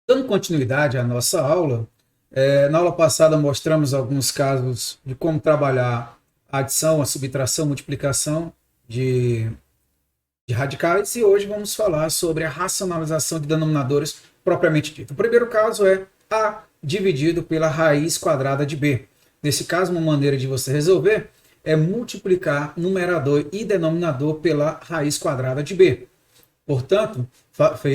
Dando continuidade à nossa aula, na aula passada mostramos alguns casos de como trabalhar a adição, a subtração, multiplicação de, de radicais e hoje vamos falar sobre a racionalização de denominadores propriamente dito. O primeiro caso é A dividido pela raiz quadrada de B. Nesse caso, uma maneira de você resolver é multiplicar numerador e denominador pela raiz quadrada de B. Portanto,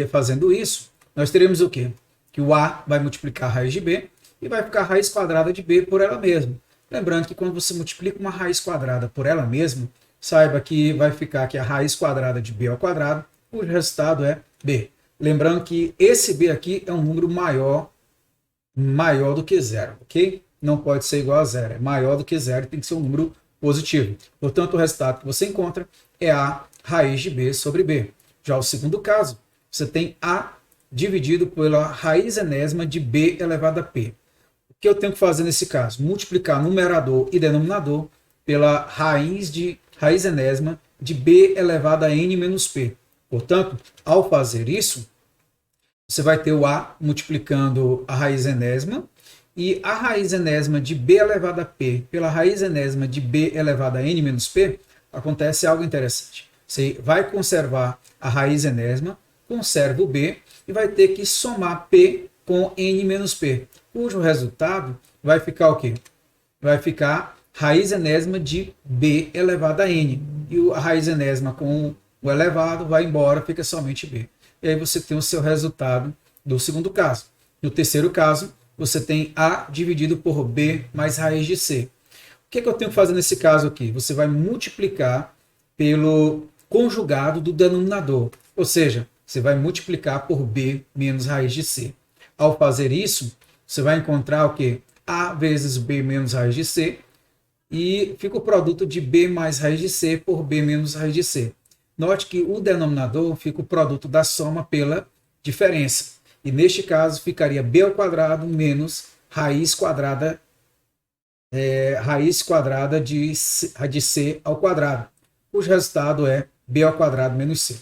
fazendo isso, nós teremos o quê? Que o A vai multiplicar a raiz de B e vai ficar a raiz quadrada de B por ela mesma. Lembrando que quando você multiplica uma raiz quadrada por ela mesma, saiba que vai ficar aqui a raiz quadrada de B ao quadrado, cujo resultado é B. Lembrando que esse B aqui é um número maior do que zero, ok? Não pode ser igual a zero, é maior do que zero, tem que ser um número positivo. Portanto, o resultado que você encontra é A raiz de B sobre B. Já o segundo caso, você tem A dividido pela raiz enésima de B elevado a P. O que eu tenho que fazer nesse caso? Multiplicar numerador e denominador pela raiz enésima de B elevado a N menos P. Portanto, ao fazer isso, você vai ter o A multiplicando a raiz enésima e a raiz enésima de B elevado a P pela raiz enésima de B elevado a N menos P, acontece algo interessante. Você vai conservar a raiz enésima, conserva o B e vai ter que somar P com N menos P, cujo resultado vai ficar o quê? Vai ficar raiz enésima de B elevado a N. E a raiz enésima com o elevado vai embora, fica somente B. E aí você tem o seu resultado do segundo caso. No terceiro caso, você tem A dividido por B mais raiz de C. O que eu tenho que fazer nesse caso aqui? Você vai multiplicar pelo conjugado do denominador. Ou seja, você vai multiplicar por B menos raiz de C. Ao fazer isso, você vai encontrar o quê? A vezes B menos raiz de C. E fica o produto de B mais raiz de C por B menos raiz de C. Note que o denominador fica o produto da soma pela diferença. E neste caso ficaria B ao quadrado menos raiz quadrada de C ao quadrado, cujo resultado é B ao quadrado menos C.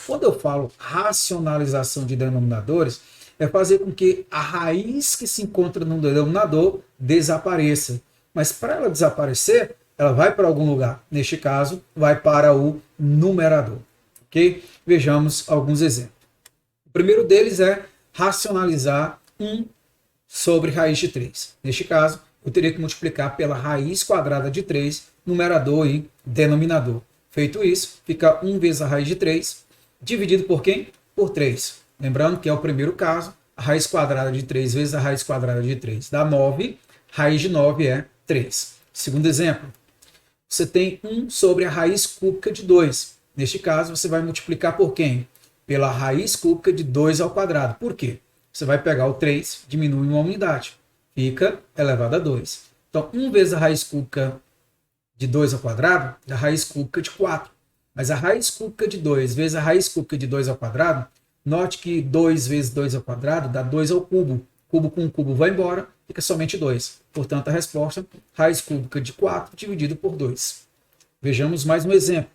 Quando eu falo racionalização de denominadores, é fazer com que a raiz que se encontra no denominador desapareça. Mas para ela desaparecer, ela vai para algum lugar. Neste caso, vai para o numerador. Ok? Vejamos alguns exemplos. O primeiro deles é racionalizar 1 sobre raiz de 3. Neste caso, eu teria que multiplicar pela raiz quadrada de 3, numerador e denominador. Feito isso, fica 1 vezes a raiz de 3, dividido por quem? Por 3. Lembrando que é o primeiro caso, a raiz quadrada de 3 vezes a raiz quadrada de 3 dá 9, raiz de 9 é 3. Segundo exemplo, você tem 1 sobre a raiz cúbica de 2. Neste caso, você vai multiplicar por quem? Pela raiz cúbica de 2 ao quadrado. Por quê? Você vai pegar o 3, diminui uma unidade, fica elevado a 2. Então, 1 vezes a raiz cúbica de 2 ao quadrado dá a raiz cúbica de 4. Mas a raiz cúbica de 2 vezes a raiz cúbica de 2 ao quadrado, note que 2 vezes 2 ao quadrado dá 2 ao cubo. Cubo com cubo vai embora, fica somente 2. Portanto, a resposta, raiz cúbica de 4 dividido por 2. Vejamos mais um exemplo.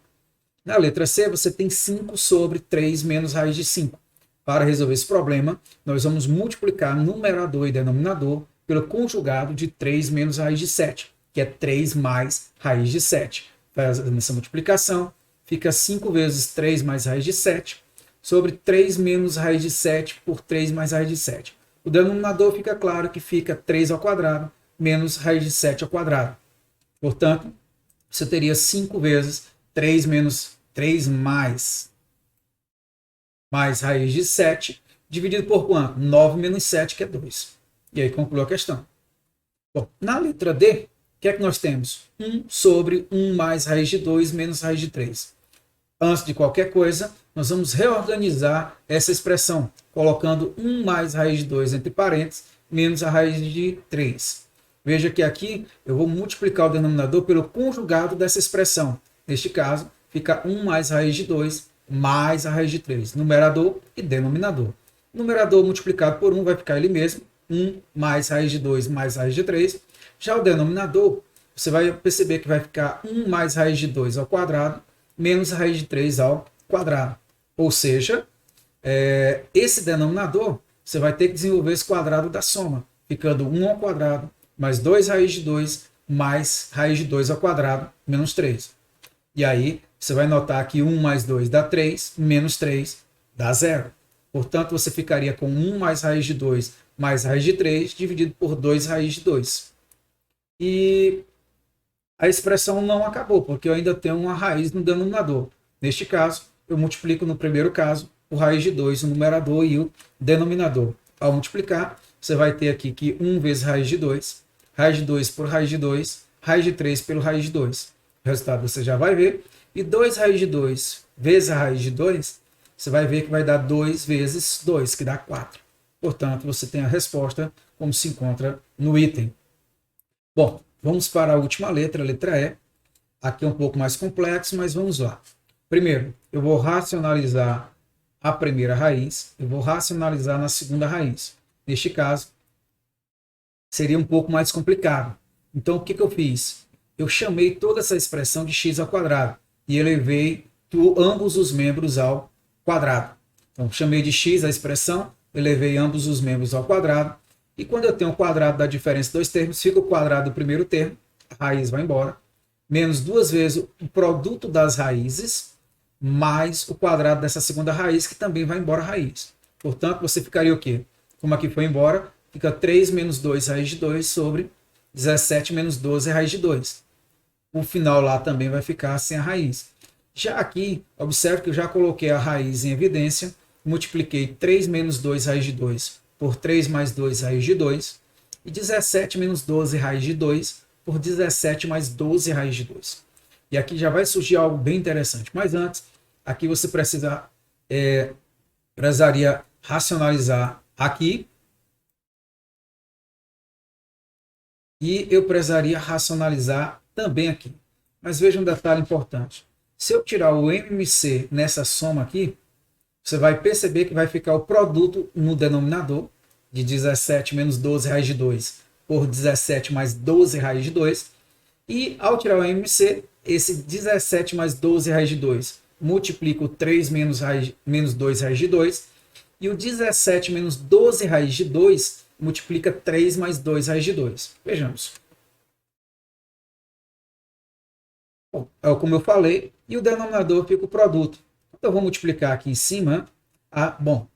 Na letra C, você tem 5 sobre 3 menos raiz de 5. Para resolver esse problema, nós vamos multiplicar numerador e denominador pelo conjugado de 3 menos raiz de 7, que é 3 mais raiz de 7. Fazendo essa multiplicação, fica 5 vezes 3 mais raiz de 7 sobre 3 menos raiz de 7 por 3 mais raiz de 7. O denominador fica claro que fica 3 ao quadrado menos raiz de 7 ao quadrado. Portanto, você teria 5 vezes 3 menos 3 mais raiz de 7, dividido por quanto? 9 menos 7, que é 2. E aí concluiu a questão. Bom, na letra D, o que é que nós temos? 1 sobre 1 mais raiz de 2 menos raiz de 3. Antes de qualquer coisa, nós vamos reorganizar essa expressão, colocando 1 mais raiz de 2 entre parênteses, menos a raiz de 3. Veja que aqui eu vou multiplicar o denominador pelo conjugado dessa expressão. Neste caso, fica 1 mais raiz de 2 mais a raiz de 3. Numerador e denominador. Numerador multiplicado por 1 vai ficar ele mesmo. 1 mais raiz de 2 mais raiz de 3. Já o denominador, você vai perceber que vai ficar 1 mais raiz de 2 ao quadrado menos a raiz de 3 ao quadrado. Ou seja, esse denominador você vai ter que desenvolver esse quadrado da soma, ficando 1 ao quadrado mais 2 raiz de 2 mais raiz de 2 ao quadrado menos 3. E aí você vai notar que 1 mais 2 dá 3, menos 3 dá 0. Portanto, você ficaria com 1 mais raiz de 2 mais raiz de 3 dividido por 2 raiz de 2. E a expressão não acabou, porque eu ainda tenho uma raiz no denominador. Neste caso, eu multiplico no primeiro caso o raiz de 2 no numerador e o denominador. Ao multiplicar, você vai ter aqui que 1 vezes raiz de 2 por raiz de 2, raiz de 3 pelo raiz de 2. O resultado você já vai ver. E 2 raiz de 2 vezes a raiz de 2, você vai ver que vai dar 2 vezes 2, que dá 4. Portanto, você tem a resposta como se encontra no item. Bom, vamos para a última letra, a letra E. Aqui é um pouco mais complexo, mas vamos lá. Primeiro, eu vou racionalizar a primeira raiz, eu vou racionalizar na segunda raiz. Neste caso, seria um pouco mais complicado. Então, o que eu fiz? Eu chamei toda essa expressão de x ao quadrado e elevei ambos os membros ao quadrado. Então, chamei de x a expressão, elevei ambos os membros ao quadrado. E quando eu tenho o quadrado da diferença de dois termos, fica o quadrado do primeiro termo, a raiz vai embora, menos 2 vezes o produto das raízes, mais o quadrado dessa segunda raiz, que também vai embora a raiz. Portanto, você ficaria o quê? Como aqui foi embora, fica 3 menos 2 raiz de 2 sobre 17 menos 12 raiz de 2. O final lá também vai ficar sem a raiz. Já aqui, observe que eu já coloquei a raiz em evidência, multipliquei 3 menos 2 raiz de 2 por 3 mais 2 raiz de 2, e 17 menos 12 raiz de 2 por 17 mais 12 raiz de 2. E aqui já vai surgir algo bem interessante. Mas antes, aqui você precisaria racionalizar aqui, e eu precisaria racionalizar também aqui. Mas veja um detalhe importante. Se eu tirar o MC nessa soma aqui, você vai perceber que vai ficar o produto no denominador, de 17 menos 12 raiz de 2 por 17 mais 12 raiz de 2. E ao tirar o MC, esse 17 mais 12 raiz de 2 multiplica o 3 menos 2 raiz de 2. E o 17 menos 12 raiz de 2 multiplica 3 mais 2 raiz de 2. Vejamos. Bom, como eu falei, e o denominador fica o produto. Então, eu vou multiplicar aqui em cima. Bom,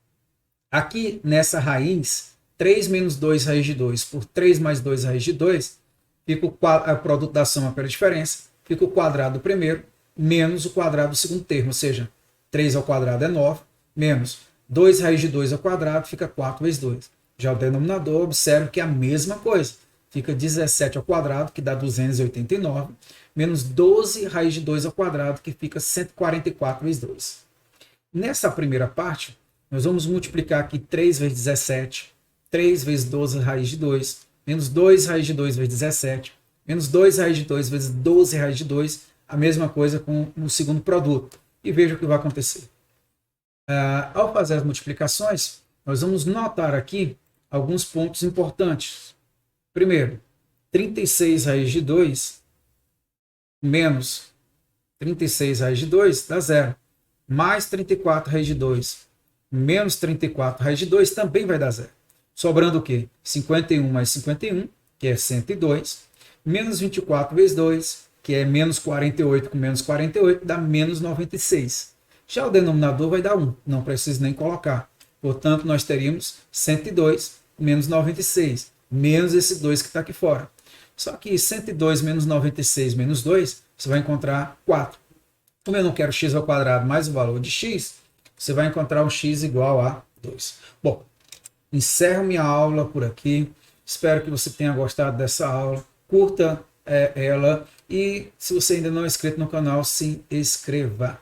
aqui nessa raiz, 3 menos 2 raiz de 2 por 3 mais 2 raiz de 2, fica o produto da soma pela diferença, fica o quadrado do primeiro, menos o quadrado do segundo termo, ou seja, 3 ao quadrado é 9, menos 2 raiz de 2 ao quadrado, fica 4 vezes 2. Já o denominador, observe que é a mesma coisa. Fica 17 ao quadrado, que dá 289, menos 12 raiz de 2 ao quadrado, que fica 144 vezes 2. Nessa primeira parte, nós vamos multiplicar aqui 3 vezes 17, 3 vezes 12 raiz de 2, menos 2 raiz de 2 vezes 17, menos 2 raiz de 2 vezes 12 raiz de 2, a mesma coisa com o segundo produto. E veja o que vai acontecer. Ao fazer as multiplicações, nós vamos notar aqui alguns pontos importantes. Primeiro, 36 raiz de 2 menos 36 raiz de 2 dá 0. Mais 34 raiz de 2 menos 34 raiz de 2 também vai dar 0. Sobrando o quê? 51 mais 51, que é 102, menos 24 vezes 2, que é menos 48 com menos 48, dá menos 96. Já o denominador vai dar 1, não preciso nem colocar. Portanto, nós teríamos 102 menos 96, menos esse 2 que está aqui fora. Só que 102 menos 96 menos 2, você vai encontrar 4. Como eu não quero x ao quadrado mais o valor de x, você vai encontrar um x igual a 2. Bom, encerro minha aula por aqui. Espero que você tenha gostado dessa aula. Curta ela e se você ainda não é inscrito no canal, se inscreva.